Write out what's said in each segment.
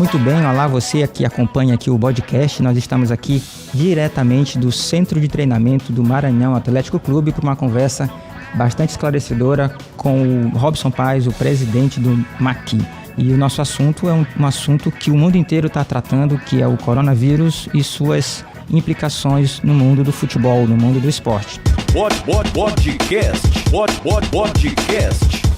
Muito bem, olá você que acompanha aqui o podcast. Nós estamos aqui diretamente do Centro de Treinamento do Maranhão Atlético Clube para uma conversa bastante esclarecedora com o Robson Paes, o presidente do MAQUI. E o nosso assunto é um assunto que o mundo inteiro está tratando, que é o coronavírus e suas implicações no mundo do futebol, no mundo do esporte. Podcast.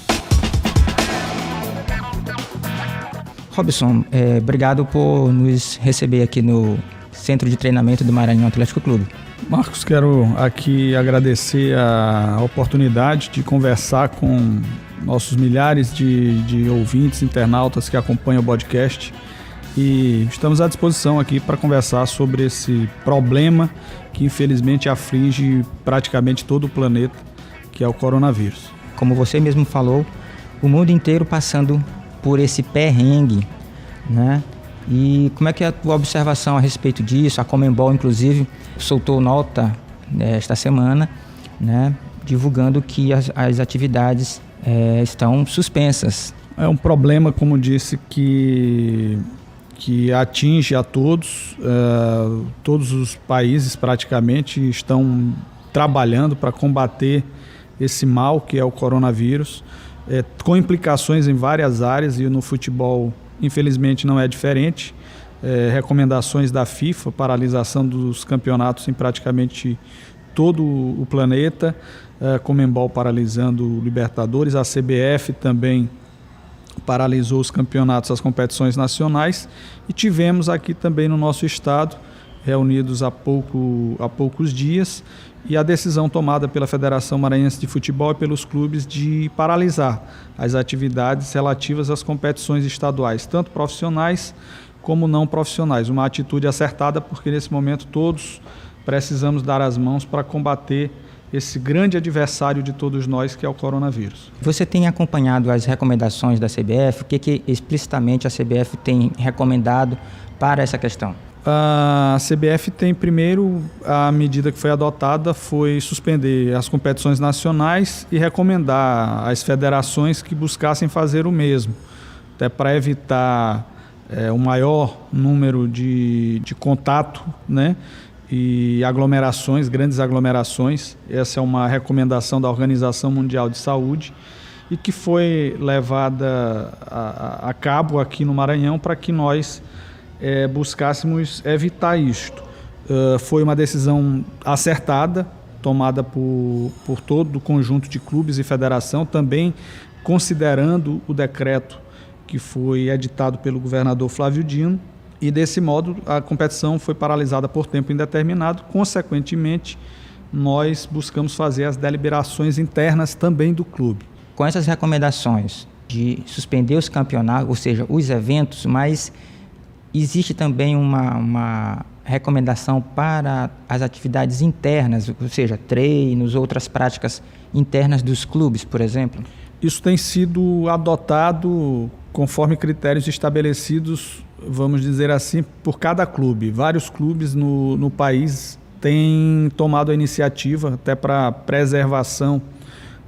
Robson, obrigado por nos receber aqui no Centro de Treinamento do Maranhão Atlético Clube. Marcos, quero aqui agradecer a oportunidade de conversar com nossos milhares de ouvintes, internautas que acompanham o podcast, e estamos à disposição aqui para conversar sobre esse problema que infelizmente aflige praticamente todo o planeta, que é o coronavírus. Como você mesmo falou, o mundo inteiro passando por esse perrengue, né? E como é que é a tua observação a respeito disso? A Conmebol, inclusive, soltou nota esta semana, né, divulgando que as atividades estão suspensas. É um problema, como disse, que atinge a todos. Todos os países praticamente estão trabalhando para combater esse mal que é o coronavírus, com implicações em várias áreas, e no futebol infelizmente não é diferente. Recomendações da FIFA, paralisação dos campeonatos em praticamente todo o planeta, Conmebol paralisando o Libertadores, a CBF também paralisou os campeonatos, as competições nacionais, e tivemos aqui também no nosso estado, reunidos há poucos dias, e a decisão tomada pela Federação Maranhense de Futebol e pelos clubes de paralisar as atividades relativas às competições estaduais, tanto profissionais como não profissionais. Uma atitude acertada, porque nesse momento todos precisamos dar as mãos para combater esse grande adversário de todos nós, que é o coronavírus. Você tem acompanhado as recomendações da CBF? O que explicitamente a CBF tem recomendado para essa questão? A CBF tem, primeiro, a medida que foi adotada foi suspender as competições nacionais e recomendar às federações que buscassem fazer o mesmo, até para evitar o maior número de contato, né, e aglomerações, grandes aglomerações. Essa é uma recomendação da Organização Mundial de Saúde e que foi levada a cabo aqui no Maranhão para que nós buscássemos evitar isto. Foi uma decisão acertada, tomada por todo o conjunto de clubes e federação, também considerando o decreto que foi editado pelo governador Flávio Dino, e desse modo a competição foi paralisada por tempo indeterminado. Consequentemente, nós buscamos fazer as deliberações internas também do clube. Com essas recomendações de suspender os campeonatos, ou seja, os eventos, mas existe também uma recomendação para as atividades internas, ou seja, treinos, outras práticas internas dos clubes, por exemplo? Isso tem sido adotado conforme critérios estabelecidos, vamos dizer assim, por cada clube. Vários clubes no país têm tomado a iniciativa, até para preservação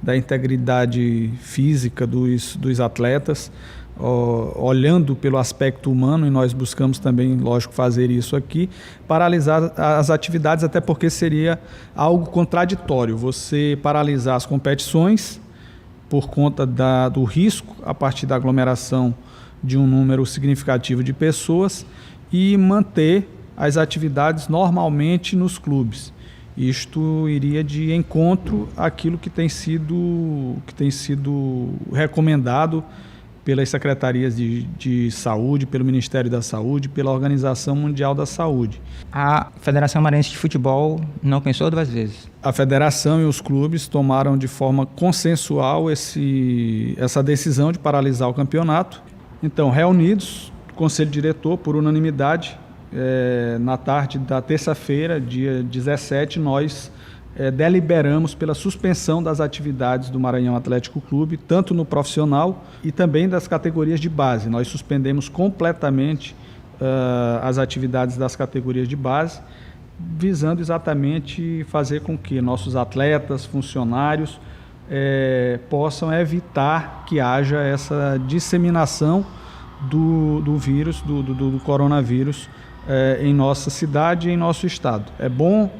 da integridade física dos atletas, olhando pelo aspecto humano, e nós buscamos também, lógico, fazer isso aqui, paralisar as atividades, até porque seria algo contraditório você paralisar as competições por conta do risco a partir da aglomeração de um número significativo de pessoas e manter as atividades normalmente nos clubes. Isto iria de encontro àquilo que tem sido recomendado pelas secretarias de saúde, pelo Ministério da Saúde, pela Organização Mundial da Saúde. A Federação Maranhense de Futebol não pensou duas vezes? A federação e os clubes tomaram de forma consensual essa decisão de paralisar o campeonato. Então, reunidos, o Conselho Diretor, por unanimidade, na tarde da terça-feira, dia 17, nós deliberamos pela suspensão das atividades do Maranhão Atlético Clube, tanto no profissional e também das categorias de base. Nós suspendemos completamente as atividades das categorias de base, visando exatamente fazer com que nossos atletas, funcionários, possam evitar que haja essa disseminação do vírus, do coronavírus em nossa cidade e em nosso estado. É bom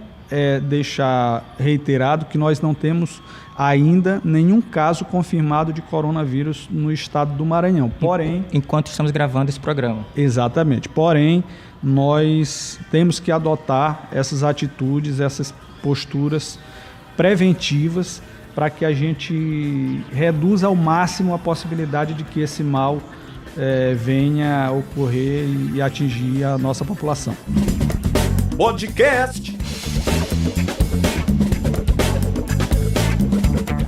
deixar reiterado que nós não temos ainda nenhum caso confirmado de coronavírus no estado do Maranhão. Porém, enquanto estamos gravando esse programa. Exatamente. Porém, nós temos que adotar essas atitudes, essas posturas preventivas para que a gente reduza ao máximo a possibilidade de que esse mal venha a ocorrer e atingir a nossa população. Podcast.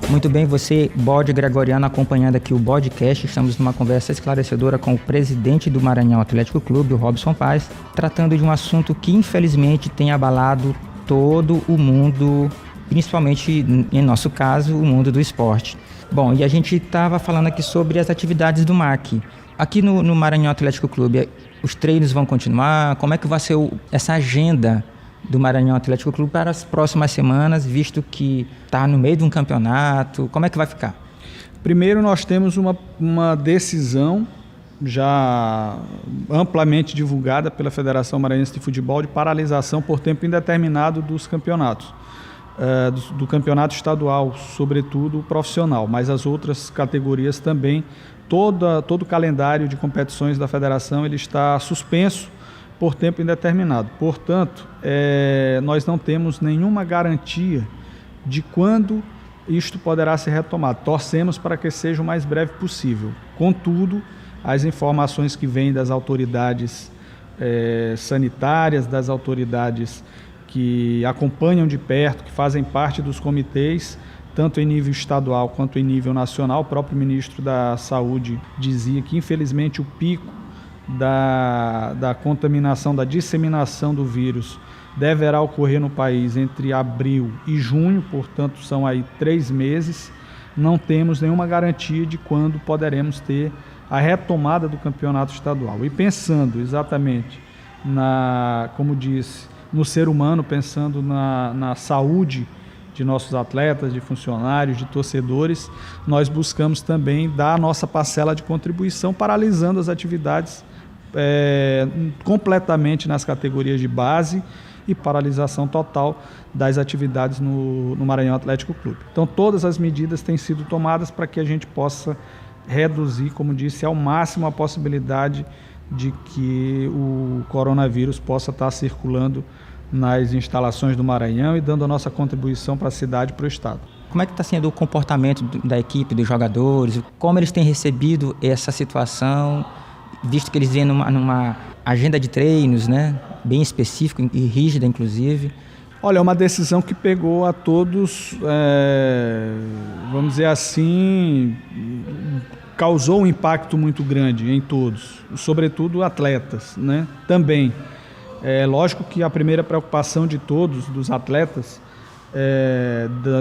Muito bem, você, Bode Gregoriano, acompanhando aqui o podcast. Estamos numa conversa esclarecedora com o presidente do Maranhão Atlético Clube, o Robson Paes, tratando de um assunto que infelizmente tem abalado todo o mundo, principalmente, em nosso caso, o mundo do esporte. Bom, e a gente estava falando aqui sobre as atividades do MAC. Aqui no Maranhão Atlético Clube, os treinos vão continuar? Como é que vai ser essa agenda do Maranhão Atlético Clube para as próximas semanas, visto que está no meio de um campeonato? Como é que vai ficar? Primeiro, nós temos uma decisão já amplamente divulgada pela Federação Maranhense de Futebol de paralisação por tempo indeterminado dos campeonatos, do campeonato estadual, sobretudo o profissional, mas as outras categorias também. Todo o calendário de competições da federação ele está suspenso por tempo indeterminado. Portanto, nós não temos nenhuma garantia de quando isto poderá ser retomado. Torcemos para que seja o mais breve possível. Contudo, as informações que vêm das autoridades sanitárias, das autoridades que acompanham de perto, que fazem parte dos comitês, tanto em nível estadual quanto em nível nacional, o próprio ministro da Saúde dizia que, infelizmente, o pico da contaminação, da disseminação do vírus deverá ocorrer no país entre abril e junho, portanto são aí 3 meses. Não temos nenhuma garantia de quando poderemos ter a retomada do campeonato estadual. E pensando exatamente como disse, no ser humano, pensando na saúde de nossos atletas, de funcionários, de torcedores, nós buscamos também dar a nossa parcela de contribuição, paralisando as atividades completamente nas categorias de base e paralisação total das atividades no Maranhão Atlético Clube. Então, todas as medidas têm sido tomadas para que a gente possa reduzir, como disse, ao máximo a possibilidade de que o coronavírus possa estar circulando nas instalações do Maranhão e dando a nossa contribuição para a cidade e para o estado. Como é que está sendo o comportamento da equipe, dos jogadores? Como eles têm recebido essa situação, visto que eles vêm numa agenda de treinos, né, bem específica e rígida, inclusive? Olha, é uma decisão que pegou a todos, vamos dizer assim, causou um impacto muito grande em todos, sobretudo atletas, né? Também. É lógico que a primeira preocupação de todos, dos atletas,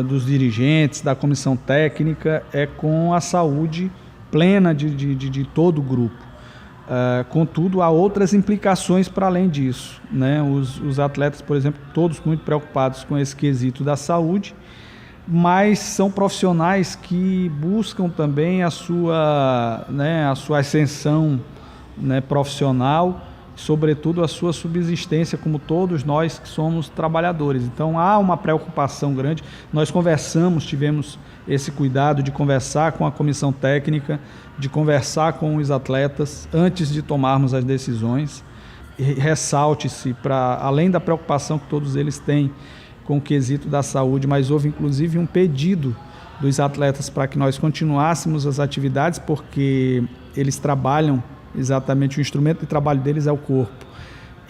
dos dirigentes, da comissão técnica, é com a saúde plena de todo o grupo. Contudo, há outras implicações para além disso, né? Os atletas, por exemplo, todos muito preocupados com esse quesito da saúde, mas são profissionais que buscam também a sua ascensão, né, profissional, sobretudo a sua subsistência, como todos nós que somos trabalhadores. Então há uma preocupação grande. Nós tivemos esse cuidado de conversar com a comissão técnica, de conversar com os atletas antes de tomarmos as decisões. Ressalte-se, além da preocupação que todos eles têm com o quesito da saúde, mas houve inclusive um pedido dos atletas para que nós continuássemos as atividades, porque eles trabalham, exatamente o instrumento de trabalho deles é o corpo.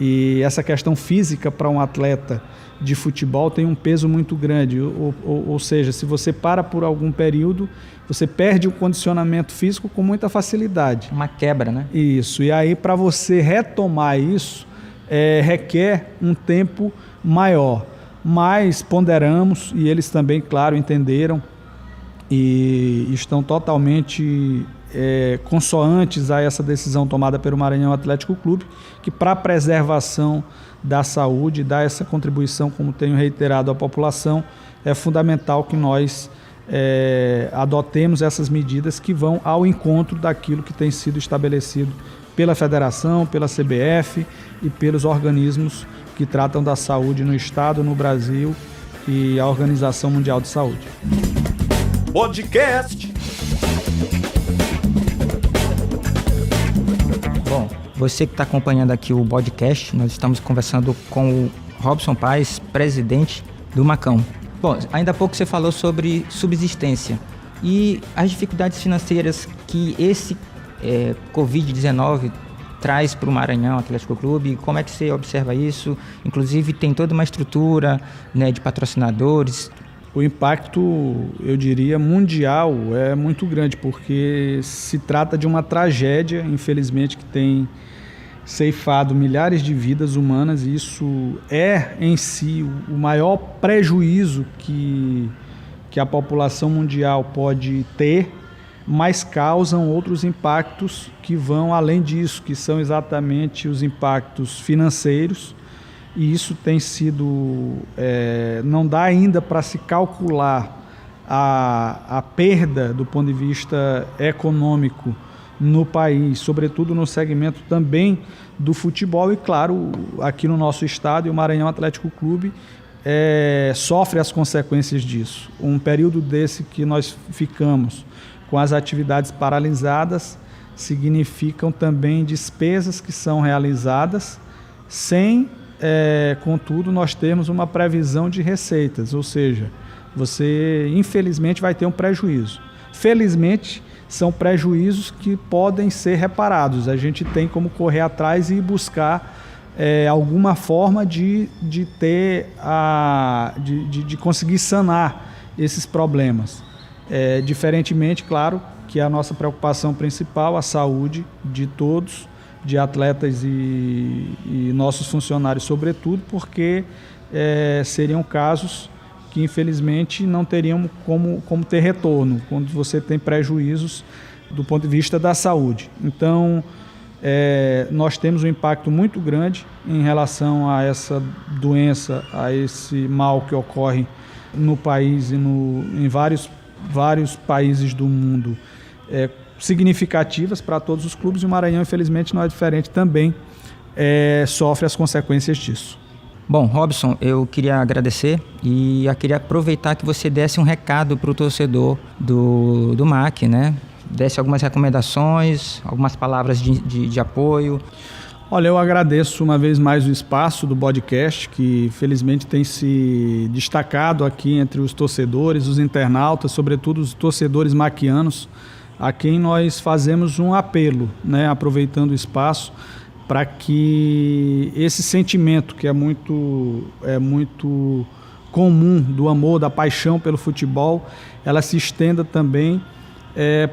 E essa questão física para um atleta de futebol tem um peso muito grande, ou seja, se você para por algum período, você perde o condicionamento físico com muita facilidade. Uma quebra, né? Isso, e aí para você retomar isso, requer um tempo maior. Mas ponderamos, e eles também, claro, entenderam e estão totalmente consoantes a essa decisão tomada pelo Maranhão Atlético Clube, que para a preservação da saúde, dar essa contribuição, como tenho reiterado à população, é fundamental que nós adotemos essas medidas que vão ao encontro daquilo que tem sido estabelecido pela Federação, pela CBF e pelos organismos que tratam da saúde no Estado, no Brasil e a Organização Mundial de Saúde. Podcast. Bom, você que está acompanhando aqui o podcast, nós estamos conversando com o Robson Paes, presidente do Macão. Bom, ainda há pouco você falou sobre subsistência e as dificuldades financeiras que esse Covid-19 traz para o Maranhão Atlético Clube. Como é que você observa isso? Inclusive tem toda uma estrutura, né, de patrocinadores. O impacto, eu diria, mundial é muito grande, porque se trata de uma tragédia, infelizmente, que tem ceifado milhares de vidas humanas, e isso é em si o maior prejuízo que a população mundial pode ter, mas causam outros impactos que vão além disso, que são exatamente os impactos financeiros, e isso tem sido, não dá ainda para se calcular a perda do ponto de vista econômico no país, sobretudo no segmento também do futebol, e claro, aqui no nosso estado, o Maranhão Atlético Clube sofre as consequências disso. Um período desse que nós ficamos com as atividades paralisadas significam também despesas que são realizadas sem, contudo, nós termos uma previsão de receitas, ou seja, você infelizmente vai ter um prejuízo. Felizmente, são prejuízos que podem ser reparados. A gente tem como correr atrás e buscar alguma forma de conseguir sanar esses problemas. Diferentemente, claro, que a nossa preocupação principal, a saúde de todos, de atletas e nossos funcionários, sobretudo, porque seriam casos que infelizmente não teriam como ter retorno quando você tem prejuízos do ponto de vista da saúde. Então, nós temos um impacto muito grande em relação a essa doença, a esse mal que ocorre no país e em vários países do mundo, significativas para todos os clubes, e o Maranhão, infelizmente, não é diferente, também sofre as consequências disso. Bom, Robson, eu queria agradecer e eu queria aproveitar que você desse um recado para o torcedor do MAC, né? Desse algumas recomendações, algumas palavras de apoio. Olha, eu agradeço uma vez mais o espaço do podcast, que felizmente tem se destacado aqui entre os torcedores, os internautas, sobretudo os torcedores maquianos, a quem nós fazemos um apelo, né? Aproveitando o espaço, para que esse sentimento que é muito comum do amor, da paixão pelo futebol, ela se estenda também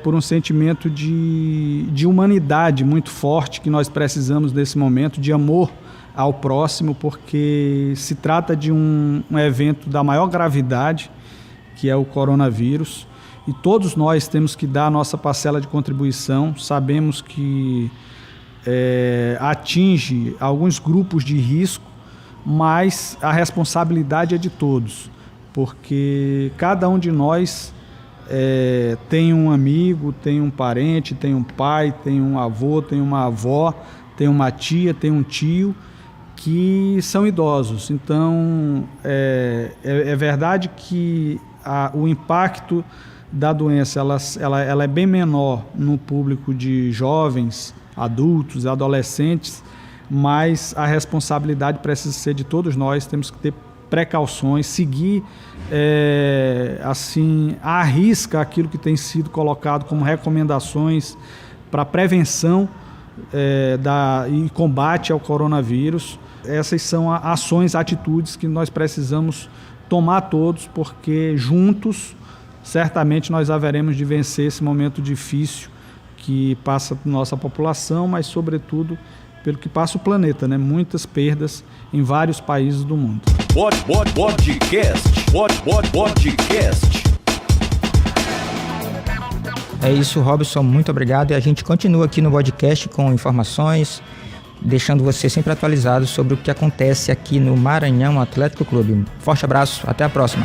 por um sentimento de humanidade muito forte que nós precisamos nesse momento, de amor ao próximo, porque se trata de um evento da maior gravidade, que é o coronavírus, e todos nós temos que dar a nossa parcela de contribuição. Sabemos que atinge alguns grupos de risco, mas a responsabilidade é de todos, porque cada um de nós tem um amigo, tem um parente, tem um pai, tem um avô, tem uma avó, tem uma tia, tem um tio que são idosos. Então, é verdade que o impacto da doença ela é bem menor no público de jovens, adultos, adolescentes, mas a responsabilidade precisa ser de todos nós. Temos que ter precauções, seguir assim, à risca aquilo que tem sido colocado como recomendações para prevenção e combate ao coronavírus. Essas são ações, atitudes que nós precisamos tomar todos, porque juntos certamente nós haveremos de vencer esse momento difícil que passa por nossa população, mas sobretudo pelo que passa o planeta, né? Muitas perdas em vários países do mundo. Podcast. É isso, Robson, muito obrigado. E a gente continua aqui no podcast com informações, deixando você sempre atualizado sobre o que acontece aqui no Maranhão Atlético Clube. Forte abraço, até a próxima.